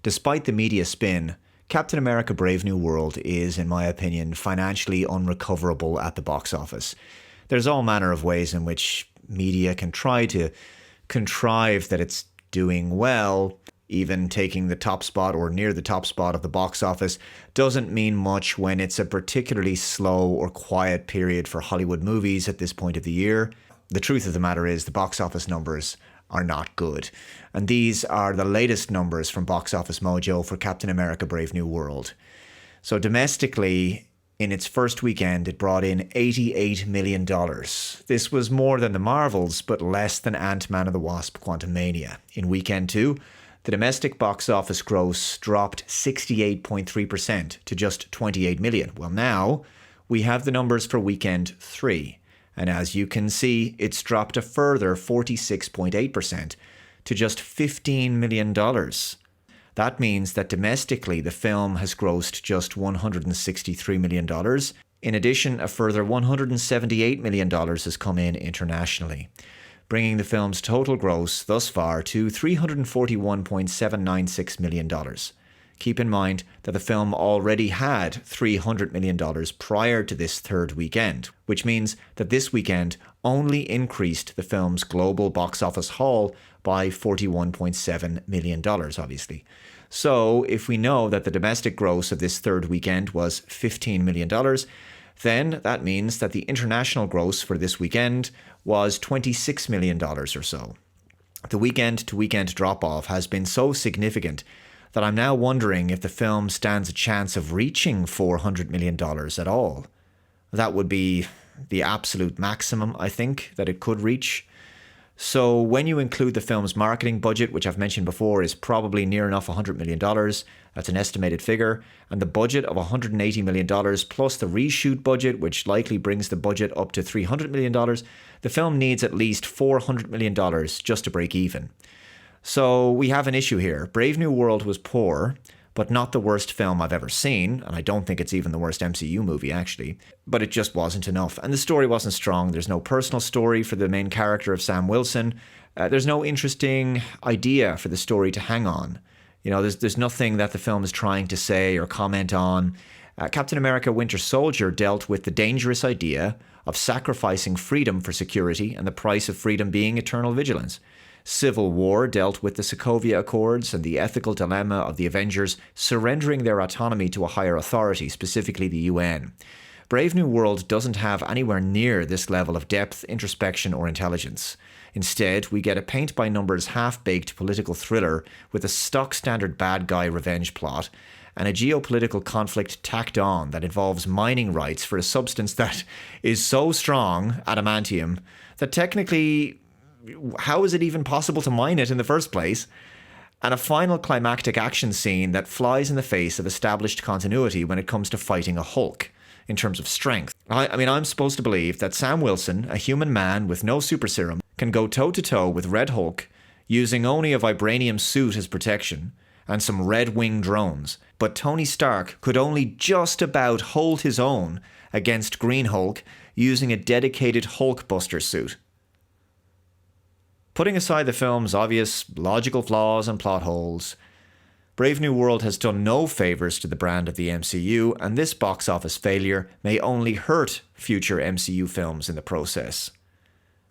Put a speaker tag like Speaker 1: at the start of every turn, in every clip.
Speaker 1: Despite the media spin, Captain America Brave New World is, in my opinion, financially unrecoverable at the box office. There's all manner of ways in which media can try to contrive that it's doing well. Even taking the top spot or near the top spot of the box office doesn't mean much when it's a particularly slow or quiet period for Hollywood movies at this point of the year. The truth of the matter is the box office numbers are not good. And these are the latest numbers from Box Office Mojo for Captain America Brave New World. So domestically, in its first weekend, it brought in $88 million. This was more than the Marvels, but less than Ant-Man and the Wasp: Quantumania. In weekend 2, the domestic box office gross dropped 68.3% to just $28 million. Well, now we have the numbers for weekend 3. And as you can see, it's dropped a further 46.8% to just $15 million. That means that domestically, the film has grossed just $163 million. In addition, a further $178 million has come in internationally, bringing the film's total gross thus far to $341.796 million. Keep in mind that the film already had $300 million prior to this third weekend, which means that this weekend only increased the film's global box office haul by $41.7 million, obviously. So if we know that the domestic gross of this third weekend was $15 million, then that means that the international gross for this weekend was $26 million or so. The weekend-to-weekend drop-off has been so significant that I'm now wondering if the film stands a chance of reaching $400 million at all. That would be the absolute maximum, I think, that it could reach. So when you include the film's marketing budget, which I've mentioned before is probably near enough $100 million, that's an estimated figure, and the budget of $180 million plus the reshoot budget, which likely brings the budget up to $300 million, the film needs at least $400 million just to break even. So we have an issue here. Brave New World was poor, but not the worst film I've ever seen, and I don't think it's even the worst MCU movie, actually. But it just wasn't enough, and the story wasn't strong. There's no personal story for the main character of Sam Wilson. There's no interesting idea for the story to hang on. You know, there's nothing that the film is trying to say or comment on. Captain America Winter Soldier dealt with the dangerous idea of sacrificing freedom for security and the price of freedom being eternal vigilance. Civil War dealt with the Sokovia Accords and the ethical dilemma of the Avengers surrendering their autonomy to a higher authority, specifically the UN. Brave New World doesn't have anywhere near this level of depth, introspection, or intelligence. Instead, we get a paint-by-numbers half-baked political thriller with a stock-standard bad guy revenge plot and a geopolitical conflict tacked on that involves mining rights for a substance that is so strong, adamantium, that technically, how is it even possible to mine it in the first place? And a final climactic action scene that flies in the face of established continuity when it comes to fighting a Hulk in terms of strength. I mean, I'm supposed to believe that Sam Wilson, a human man with no super serum, can go toe-to-toe with Red Hulk using only a vibranium suit as protection and some red-wing drones. But Tony Stark could only just about hold his own against Green Hulk using a dedicated Hulkbuster suit. Putting aside the film's obvious logical flaws and plot holes, Brave New World has done no favours to the brand of the MCU, and this box office failure may only hurt future MCU films in the process.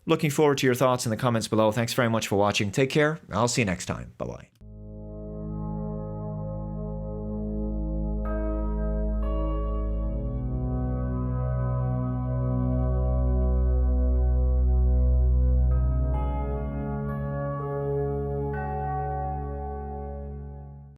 Speaker 1: Looking forward to your thoughts in the comments below. Thanks very much for watching. Take care. I'll see you next time. Bye-bye.